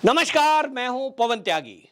नमस्कार, मैं हूं पवन त्यागी।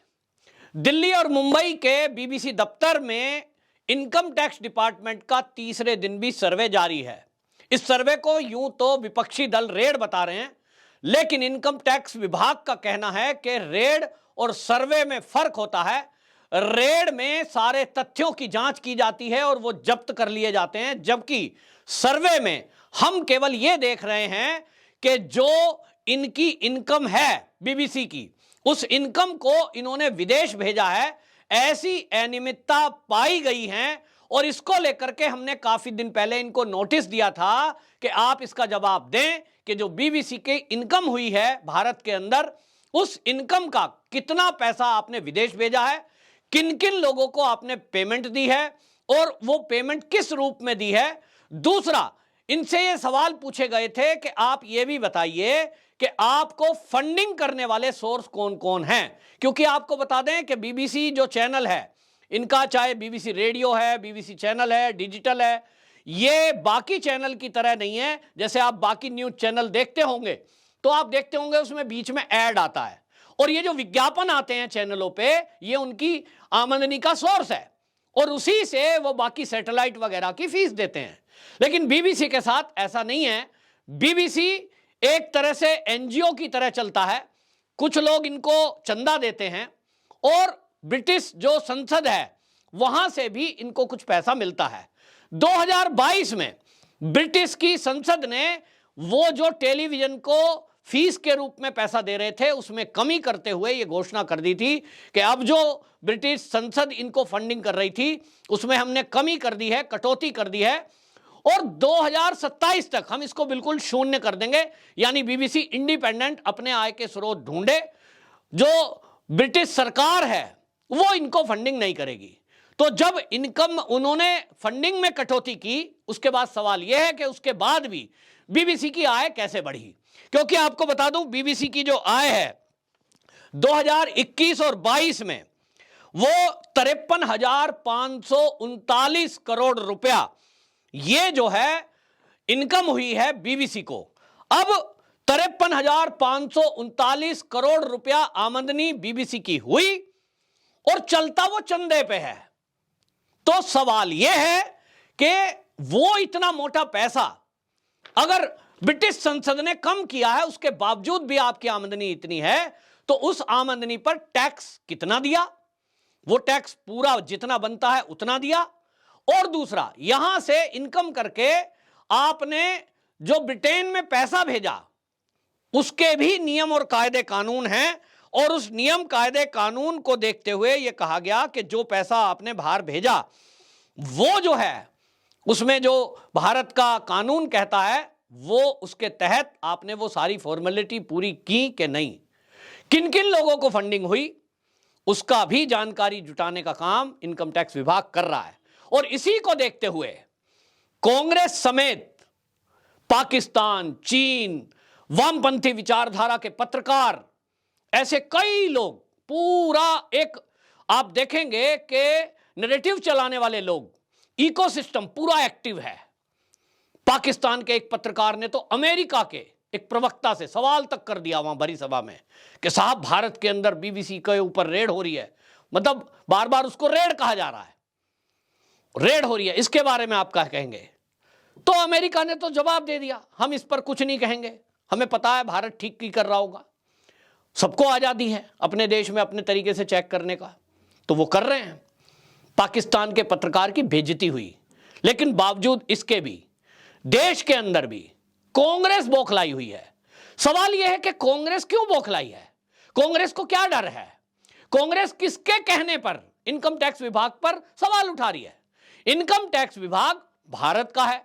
दिल्ली और मुंबई के बीबीसी दफ्तर में इनकम टैक्स डिपार्टमेंट का तीसरे दिन भी सर्वे जारी है। इस सर्वे को यूं तो विपक्षी दल रेड बता रहे हैं, लेकिन इनकम टैक्स विभाग का कहना है कि रेड और सर्वे में फर्क होता है। रेड में सारे तथ्यों की जांच की जाती है और वो जब्त कर लिए जाते हैं, जबकि सर्वे में हम केवल ये देख रहे हैं कि जो इनकी इनकम है बीबीसी की, उस इनकम को इन्होंने विदेश भेजा है। ऐसी अनियमितता पाई गई है और इसको लेकर के हमने काफी दिन पहले इनको नोटिस दिया था कि आप इसका जवाब दें कि जो बीबीसी की इनकम हुई है भारत के अंदर, उस इनकम का कितना पैसा आपने विदेश भेजा है, किन किन लोगों को आपने पेमेंट दी है और वो पेमेंट किस रूप में दी है। दूसरा, इनसे ये सवाल पूछे गए थे कि आप ये भी बताइए कि आपको फंडिंग करने वाले सोर्स कौन कौन हैं, क्योंकि आपको बता दें कि बीबीसी जो चैनल है इनका, चाहे बीबीसी रेडियो है, बीबीसी चैनल है, डिजिटल है, ये बाकी चैनल की तरह नहीं है। जैसे आप बाकी न्यूज चैनल देखते होंगे तो आप देखते होंगे उसमें बीच में ऐड आता है और ये जो विज्ञापन आते हैं चैनलों पे, ये उनकी आमदनी का सोर्स है और उसी से वो बाकी सैटेलाइट वगैरह की फीस देते हैं। लेकिन बीबीसी के साथ ऐसा नहीं है। बीबीसी एक तरह से एनजीओ की तरह चलता है। कुछ लोग इनको चंदा देते हैं और ब्रिटिश जो संसद है वहां से भी इनको कुछ पैसा मिलता है। 2022 में ब्रिटिश की संसद ने वो जो टेलीविजन को फीस के रूप में पैसा दे रहे थे उसमें कमी करते हुए ये घोषणा कर दी थी कि अब जो ब्रिटिश संसद इनको फंडिंग कर रही थी उसमें हमने कमी कर दी है, कटौती कर दी है और 2027 तक हम इसको बिल्कुल शून्य कर देंगे। यानी बीबीसी इंडिपेंडेंट अपने आय के स्रोत ढूंढे, जो ब्रिटिश सरकार है वो इनको फंडिंग नहीं करेगी। तो जब इनकम उन्होंने फंडिंग में कटौती की, उसके बाद सवाल यह है कि उसके बाद भी बीबीसी की आय कैसे बढ़ी। क्योंकि आपको बता दूं, बीबीसी की जो आय है 2021 और 22 में वो 53,539 करोड़ रुपया ये जो है इनकम हुई है बीबीसी को। अब 53,539 करोड़ रुपया आमदनी बीबीसी की हुई और चलता वो चंदे पे है। तो सवाल यह है कि वो इतना मोटा पैसा अगर ब्रिटिश संसद ने कम किया है, उसके बावजूद भी आपकी आमदनी इतनी है, तो उस आमदनी पर टैक्स कितना दिया? वो टैक्स पूरा जितना बनता है उतना दिया। और दूसरा, यहां से इनकम करके आपने जो ब्रिटेन में पैसा भेजा उसके भी नियम और कायदे कानून हैं और उस नियम कायदे कानून को देखते हुए यह कहा गया कि जो पैसा आपने बाहर भेजा वो जो है उसमें जो भारत का कानून कहता है वो उसके तहत आपने वो सारी फॉर्मेलिटी पूरी की कि नहीं, किन किन लोगों को फंडिंग हुई उसका भी जानकारी जुटाने का काम इनकम टैक्स विभाग कर रहा है। और इसी को देखते हुए कांग्रेस समेत पाकिस्तान, चीन, वामपंथी विचारधारा के पत्रकार, ऐसे कई लोग, पूरा एक आप देखेंगे कि नैरेटिव चलाने वाले लोग, इकोसिस्टम पूरा एक्टिव है। पाकिस्तान के एक पत्रकार ने तो अमेरिका के एक प्रवक्ता से सवाल तक कर दिया वहां भरी सभा में कि साहब भारत के अंदर बीबीसी के ऊपर रेड हो रही है, मतलब बार बार उसको रेड कहा जा रहा है, रेड हो रही है, इसके बारे में आप क्या कहेंगे? तो अमेरिका ने तो जवाब दे दिया, हम इस पर कुछ नहीं कहेंगे, हमें पता है भारत ठीक ही कर रहा होगा, सबको आजादी है अपने देश में अपने तरीके से चेक करने का, तो वो कर रहे हैं। पाकिस्तान के पत्रकार की बेइज्जती हुई, लेकिन बावजूद इसके भी देश के अंदर भी कांग्रेस बौखलाई हुई है। सवाल यह है कि कांग्रेस क्यों बौखलाई है? कांग्रेस को क्या डर है? कांग्रेस किसके कहने पर इनकम टैक्स विभाग पर सवाल उठा रही है? इनकम टैक्स विभाग भारत का है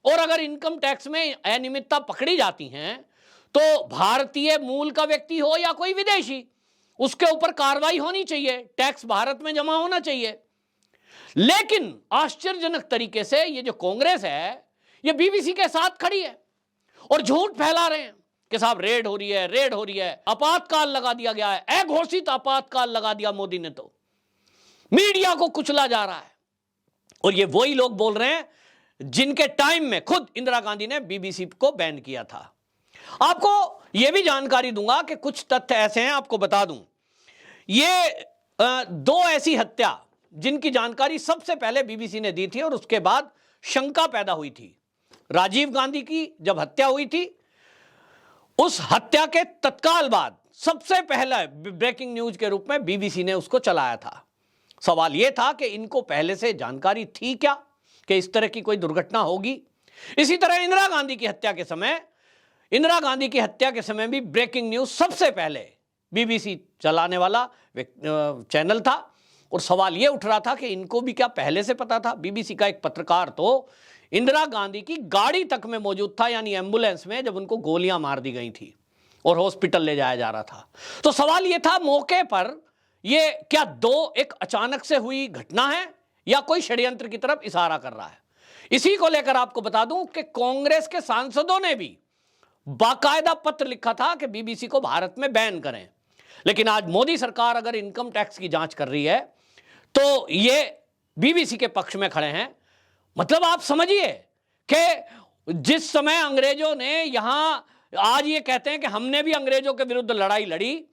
और अगर इनकम टैक्स में अनियमितता पकड़ी जाती हैं तो भारतीय मूल का व्यक्ति हो या कोई विदेशी, उसके ऊपर कार्रवाई होनी चाहिए, टैक्स भारत में जमा होना चाहिए। लेकिन आश्चर्यजनक तरीके से ये जो कांग्रेस है ये बीबीसी के साथ खड़ी है और झूठ फैला रहे हैं कि साहब रेड हो रही है, रेड हो रही है, आपातकाल लगा दिया गया है, अघोषित आपातकाल लगा दिया मोदी ने, तो मीडिया को कुचला जा रहा है। और ये वही लोग बोल रहे हैं जिनके टाइम में खुद इंदिरा गांधी ने बीबीसी को बैन किया था। आपको यह भी जानकारी दूंगा कि कुछ तथ्य ऐसे हैं, आपको बता दूं। ये दो ऐसी हत्या जिनकी जानकारी सबसे पहले बीबीसी ने दी थी और उसके बाद शंका पैदा हुई थी। राजीव गांधी की जब हत्या हुई थी, उस हत्या के तत्काल बाद सबसे पहला ब्रेकिंग न्यूज के रूप में बीबीसी ने उसको चलाया था। सवाल यह था कि इनको पहले से जानकारी थी क्या कि इस तरह की कोई दुर्घटना होगी। इसी तरह इंदिरा गांधी की हत्या के समय भी ब्रेकिंग न्यूज सबसे पहले बीबीसी चलाने वाला चैनल था और सवाल यह उठ रहा था कि इनको भी क्या पहले से पता था। बीबीसी का एक पत्रकार तो इंदिरा गांधी की गाड़ी तक में मौजूद था, यानी एम्बुलेंस में, जब उनको गोलियां मार दी गई थी और हॉस्पिटल ले जाया जा रहा था। तो सवाल यह था, मौके पर यह क्या एक अचानक से हुई घटना है या कोई षड्यंत्र की तरफ इशारा कर रहा है। इसी को लेकर आपको बता दूं कि कांग्रेस के सांसदों ने भी बाकायदा पत्र लिखा था कि बीबीसी को भारत में बैन करें। लेकिन आज मोदी सरकार अगर इनकम टैक्स की जांच कर रही है तो ये बीबीसी के पक्ष में खड़े हैं। मतलब आप समझिए कि जिस समय अंग्रेजों ने यहां, आज ये कहते हैं कि हमने भी अंग्रेजों के विरुद्ध लड़ाई लड़ी,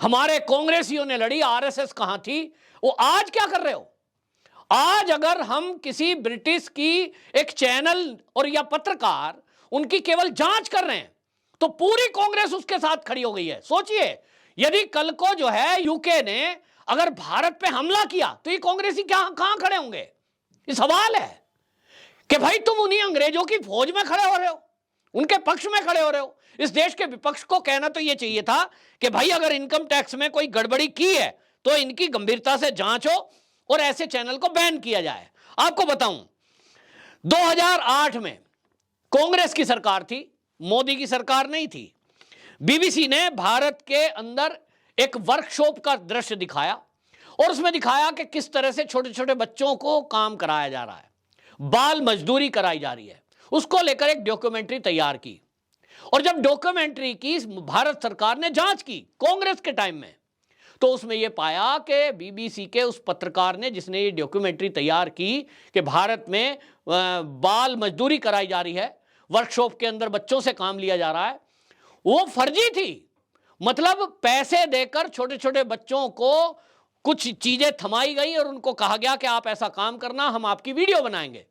हमारे कांग्रेसियों ने लड़ी, आरएसएस कहां थी, वो आज क्या कर रहे हो। आज अगर हम किसी ब्रिटिश की एक चैनल और या पत्रकार उनकी केवल जांच कर रहे हैं तो पूरी कांग्रेस उसके साथ खड़ी हो गई है। सोचिए, यदि कल को जो है यूके ने अगर भारत पे हमला किया तो ये कांग्रेसी कहां खड़े होंगे। ये सवाल है कि भाई तुम उन्हीं अंग्रेजों की फौज में खड़े हो रहे हो, उनके पक्ष में खड़े हो रहे हो। इस देश के विपक्ष को कहना तो यह चाहिए था कि भाई अगर इनकम टैक्स में कोई गड़बड़ी की है तो इनकी गंभीरता से जांच हो और ऐसे चैनल को बैन किया जाए। आपको बताऊं, 2008 में कांग्रेस की सरकार थी, मोदी की सरकार नहीं थी। बीबीसी ने भारत के अंदर एक वर्कशॉप का दृश्य दिखाया और उसमें दिखाया कि किस तरह से छोटे छोटे बच्चों को काम कराया जा रहा है, बाल मजदूरी कराई जा रही है। उसको लेकर एक डॉक्यूमेंट्री तैयार की और जब डॉक्यूमेंट्री की भारत सरकार ने जांच की कांग्रेस के टाइम में, तो उसमें यह पाया कि बीबीसी के उस पत्रकार ने, जिसने ये डॉक्यूमेंट्री तैयार की कि भारत में बाल मजदूरी कराई जा रही है, वर्कशॉप के अंदर बच्चों से काम लिया जा रहा है, वो फर्जी थी। मतलब पैसे देकर छोटे छोटे बच्चों को कुछ चीजें थमाई गई और उनको कहा गया कि आप ऐसा काम करना, हम आपकी वीडियो बनाएंगे।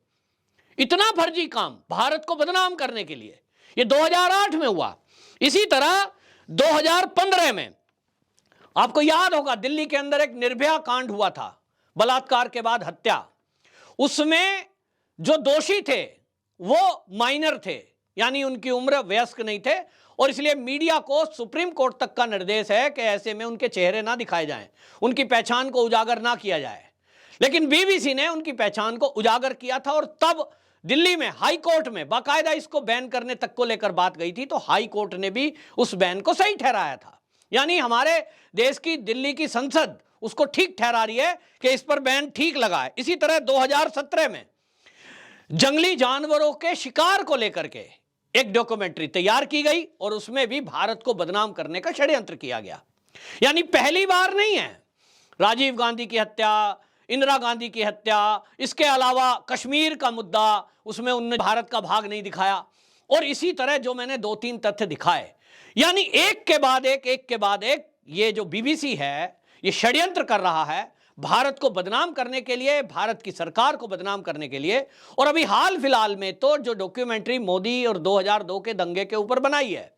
इतना फर्जी काम भारत को बदनाम करने के लिए। ये 2008 में हुआ। इसी तरह 2015 में आपको याद होगा दिल्ली के अंदर एक निर्भया कांड हुआ था, बलात्कार के बाद हत्या। उसमें जो दोषी थे वो माइनर थे, यानी उनकी उम्र वयस्क नहीं थे और इसलिए मीडिया को सुप्रीम कोर्ट तक का निर्देश है कि ऐसे में उनके चेहरे ना दिखाए जाएं, उनकी पहचान को उजागर ना किया जाए। लेकिन बीबीसी ने उनकी पहचान को उजागर किया था और तब दिल्ली में हाई कोर्ट में बाकायदा इसको बैन करने तक को लेकर बात गई थी, तो हाई कोर्ट ने भी उस बैन को सही ठहराया था। यानी हमारे देश की दिल्ली की संसद उसको ठीक ठहरा रही है कि इस पर बैन ठीक लगा है। इसी तरह 2017 में जंगली जानवरों के शिकार को लेकर के एक डॉक्यूमेंट्री तैयार की गई और उसमें भी भारत को बदनाम करने का षड्यंत्र किया गया। यानी पहली बार नहीं है। राजीव गांधी की हत्या, इंदिरा गांधी की हत्या, इसके अलावा कश्मीर का मुद्दा, उसमें उन्होंने भारत का भाग नहीं दिखाया। और इसी तरह जो मैंने 2-3 तथ्य दिखाए, यानी एक के बाद एक ये जो बीबीसी है ये षड्यंत्र कर रहा है भारत को बदनाम करने के लिए, भारत की सरकार को बदनाम करने के लिए। और अभी हाल फिलहाल में तो जो डॉक्यूमेंट्री मोदी और 2002 के दंगे के ऊपर बनाई है,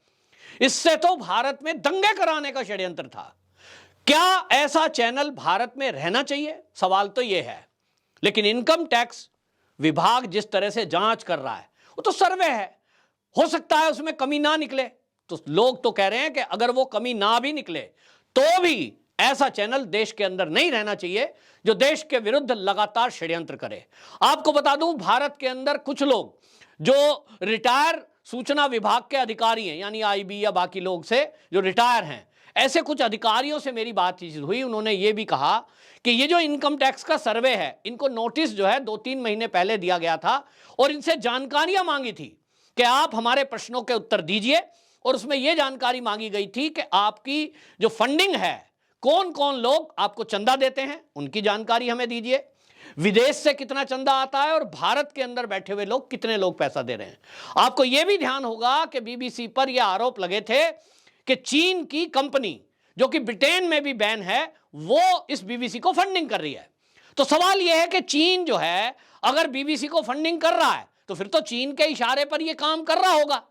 इससे तो भारत में दंगे कराने का षड्यंत्र था। क्या ऐसा चैनल भारत में रहना चाहिए? सवाल तो यह है। लेकिन इनकम टैक्स विभाग जिस तरह से जांच कर रहा है, वो तो सर्वे है, हो सकता है उसमें कमी ना निकले। तो लोग तो कह रहे हैं कि अगर वो कमी ना भी निकले तो भी ऐसा चैनल देश के अंदर नहीं रहना चाहिए जो देश के विरुद्ध लगातार षड्यंत्र करे। आपको बता दूं, भारत के अंदर कुछ लोग जो रिटायर सूचना विभाग के अधिकारी हैं, यानी आईबी या बाकी लोग से जो रिटायर हैं, ऐसे कुछ अधिकारियों से मेरी बातचीत हुई। उन्होंने ये भी कहा कि ये जो इनकम टैक्स का सर्वे है, इनको नोटिस जो है 2-3 महीने पहले दिया गया था और इनसे जानकारियां मांगी थी कि आप हमारे प्रश्नों के उत्तर दीजिए। और उसमें यह जानकारी मांगी गई थी कि आपकी जो फंडिंग है, कौन कौन लोग आपको चंदा देते हैं, उनकी जानकारी हमें दीजिए। विदेश से कितना चंदा आता है और भारत के अंदर बैठे हुए लोग कितने लोग पैसा दे रहे हैं। आपको यह भी ध्यान होगा कि बीबीसी पर यह आरोप लगे थे कि चीन की कंपनी जो कि ब्रिटेन में भी बैन है, वो इस बीबीसी को फंडिंग कर रही है। तो सवाल यह है कि चीन जो है अगर बीबीसी को फंडिंग कर रहा है तो फिर तो चीन के इशारे पर यह काम कर रहा होगा।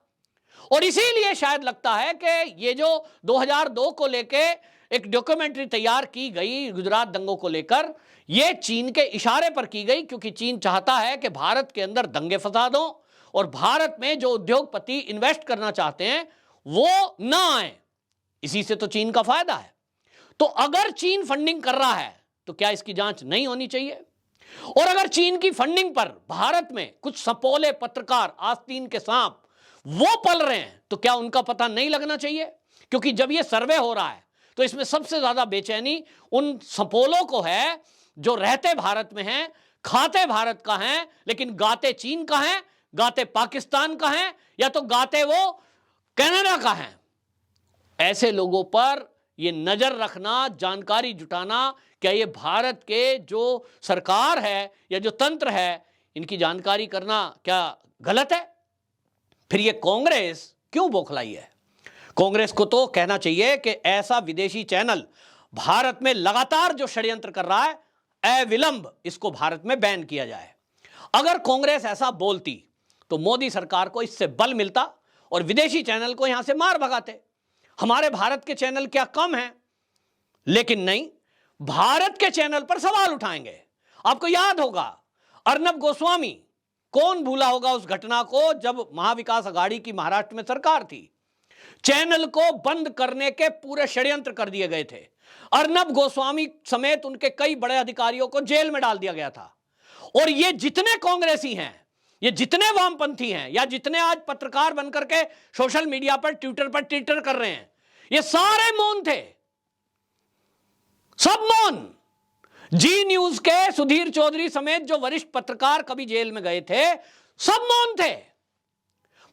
और इसीलिए शायद लगता है कि ये जो 2002 को लेके एक डॉक्यूमेंट्री तैयार की गई गुजरात दंगों को लेकर, ये चीन के इशारे पर की गई, क्योंकि चीन चाहता है कि भारत के अंदर दंगे फसाद हो और भारत में जो उद्योगपति इन्वेस्ट करना चाहते हैं वो ना आए। इसी से तो चीन का फायदा है। तो अगर चीन फंडिंग कर रहा है तो क्या इसकी जांच नहीं होनी चाहिए? और अगर चीन की फंडिंग पर भारत में कुछ सपोले पत्रकार, आस्तीन के सांप, वो पल रहे हैं तो क्या उनका पता नहीं लगना चाहिए? क्योंकि जब ये सर्वे हो रहा है तो इसमें सबसे ज्यादा बेचैनी उन सपोलों को है जो रहते भारत में हैं, खाते भारत का हैं, लेकिन गाते चीन का हैं, गाते पाकिस्तान का हैं, या तो गाते वो कनाडा का हैं। ऐसे लोगों पर ये नजर रखना, जानकारी जुटाना, क्या ये भारत के जो सरकार है या जो तंत्र है इनकी जानकारी करना क्या गलत है? फिर ये कांग्रेस क्यों बौखलाई है? कांग्रेस को तो कहना चाहिए कि ऐसा विदेशी चैनल भारत में लगातार जो षड्यंत्र कर रहा है, अविलंब इसको भारत में बैन किया जाए। अगर कांग्रेस ऐसा बोलती तो मोदी सरकार को इससे बल मिलता और विदेशी चैनल को यहां से मार भगाते। हमारे भारत के चैनल क्या कम हैं? लेकिन नहीं, भारत के चैनल पर सवाल उठाएंगे। आपको याद होगा अर्नब गोस्वामी, कौन भूला होगा उस घटना को जब महाविकास अघाड़ी की महाराष्ट्र में सरकार थी, चैनल को बंद करने के पूरे षड्यंत्र कर दिए गए थे। अर्नब गोस्वामी समेत उनके कई बड़े अधिकारियों को जेल में डाल दिया गया था। और ये जितने कांग्रेसी हैं, ये जितने वामपंथी हैं, या जितने आज पत्रकार बनकर के सोशल मीडिया पर ट्विटर कर रहे हैं, ये सारे मौन थे, सब मौन। जी न्यूज के सुधीर चौधरी समेत जो वरिष्ठ पत्रकार कभी जेल में गए थे, सब मौन थे।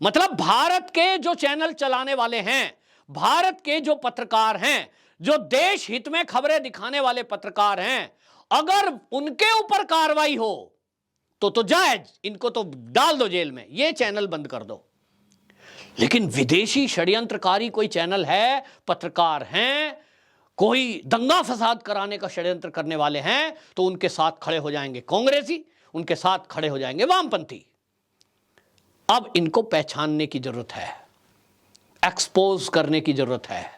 मतलब भारत के जो चैनल चलाने वाले हैं, भारत के जो पत्रकार हैं, जो देश हित में खबरें दिखाने वाले पत्रकार हैं, अगर उनके ऊपर कार्रवाई हो तो जायज, इनको तो डाल दो जेल में, ये चैनल बंद कर दो। लेकिन विदेशी षड्यंत्रकारी कोई चैनल है, पत्रकार हैं, कोई दंगा फसाद कराने का षड्यंत्र करने वाले हैं, तो उनके साथ खड़े हो जाएंगे कांग्रेसी, उनके साथ खड़े हो जाएंगे वामपंथी। अब इनको पहचानने की जरूरत है, एक्सपोज करने की जरूरत है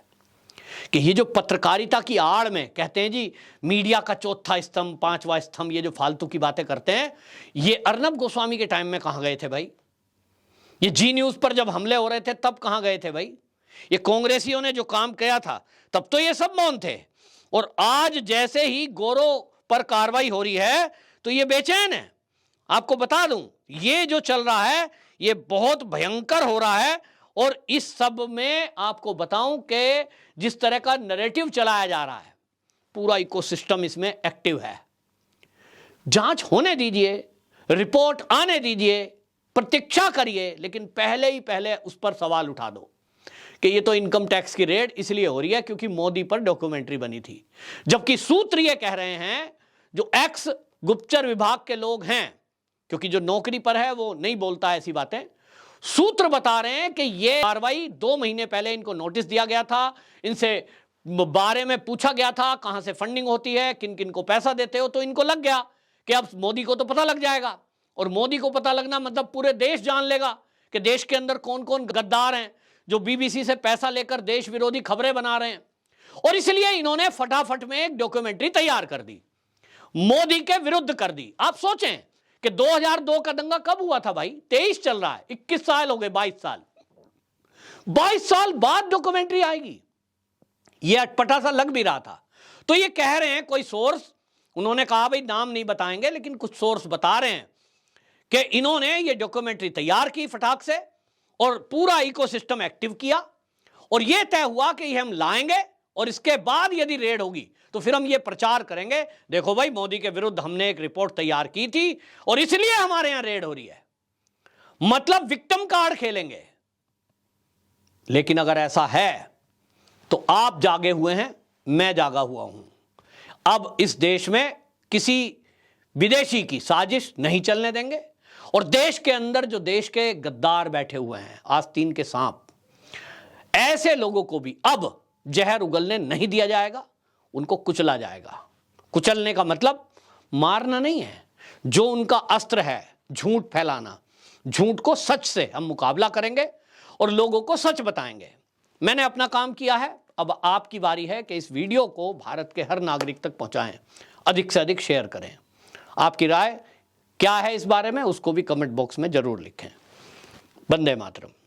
कि ये जो पत्रकारिता की आड़ में कहते हैं जी मीडिया का चौथा स्तंभ, पांचवा स्तंभ, ये जो फालतू की बातें करते हैं, ये अर्नब गोस्वामी के टाइम में कहां गए थे भाई? ये जी न्यूज पर जब हमले हो रहे थे तब कहां गए थे भाई? ये कांग्रेसियों ने जो काम किया था तब तो ये सब मौन थे। और आज जैसे ही गोरों पर कार्रवाई हो रही है तो ये बेचैन है। आपको बता दूं, ये जो चल रहा है ये बहुत भयंकर हो रहा है। और इस सब में आपको बताऊं कि जिस तरह का नैरेटिव चलाया जा रहा है, पूरा इकोसिस्टम इसमें एक्टिव है। जांच होने दीजिए, रिपोर्ट आने दीजिए, प्रतीक्षा करिए, लेकिन पहले उस पर सवाल उठा दो कि ये तो इनकम टैक्स की रेड इसलिए हो रही है क्योंकि मोदी पर डॉक्यूमेंट्री बनी थी। जबकि सूत्र ये कह रहे हैं, जो एक्स गुप्तचर विभाग के लोग हैं, क्योंकि जो नौकरी पर है वो नहीं बोलता ऐसी बातें, सूत्र बता रहे हैं कि ये कार्रवाई 2 महीने पहले इनको नोटिस दिया गया था, इनसे बारे में पूछा गया था कहां से फंडिंग होती है, किन किन को पैसा देते हो, तो इनको लग गया कि अब मोदी को तो पता लग जाएगा। और मोदी को पता लगना मतलब पूरे देश जान लेगा कि देश के अंदर कौन कौन गद्दार हैं जो बीबीसी से पैसा लेकर देश विरोधी खबरें बना रहे हैं। और इसलिए इन्होंने फटाफट में एक डॉक्यूमेंट्री तैयार कर दी, मोदी के विरुद्ध कर दी। आप सोचें कि 2002 का दंगा कब हुआ था भाई? 23 चल रहा है, 21 साल हो गए, 22 साल बाद डॉक्यूमेंट्री आएगी। यह अटपटा सा लग भी रहा था। तो ये कह रहे हैं कोई सोर्स, उन्होंने कहा भाई नाम नहीं बताएंगे, लेकिन कुछ सोर्स बता रहे हैं कि इन्होंने ये डॉक्यूमेंट्री तैयार की फटाक से और पूरा इकोसिस्टम एक्टिव किया और यह तय हुआ कि ये हम लाएंगे और इसके बाद यदि रेड होगी तो फिर हम ये प्रचार करेंगे, देखो भाई मोदी के विरुद्ध हमने एक रिपोर्ट तैयार की थी और इसलिए हमारे यहां रेड हो रही है। मतलब विक्टिम कार्ड खेलेंगे। लेकिन अगर ऐसा है तो आप जागे हुए हैं, मैं जागा हुआ हूं। अब इस देश में किसी विदेशी की साजिश नहीं चलने देंगे। और देश के अंदर जो देश के गद्दार बैठे हुए हैं, आस्तीन के सांप, ऐसे लोगों को भी अब जहर उगलने नहीं दिया जाएगा, उनको कुचला जाएगा। कुचलने का मतलब मारना नहीं है। जो उनका अस्त्र है झूठ फैलाना, झूठ को सच से हम मुकाबला करेंगे और लोगों को सच बताएंगे। मैंने अपना काम किया है, अब आपकी बारी है कि इस वीडियो को भारत के हर नागरिक तक पहुंचाएं, अधिक से अधिक शेयर करें। आपकी राय क्या है इस बारे में, उसको भी कमेंट बॉक्स में जरूर लिखें। वंदे मातरम।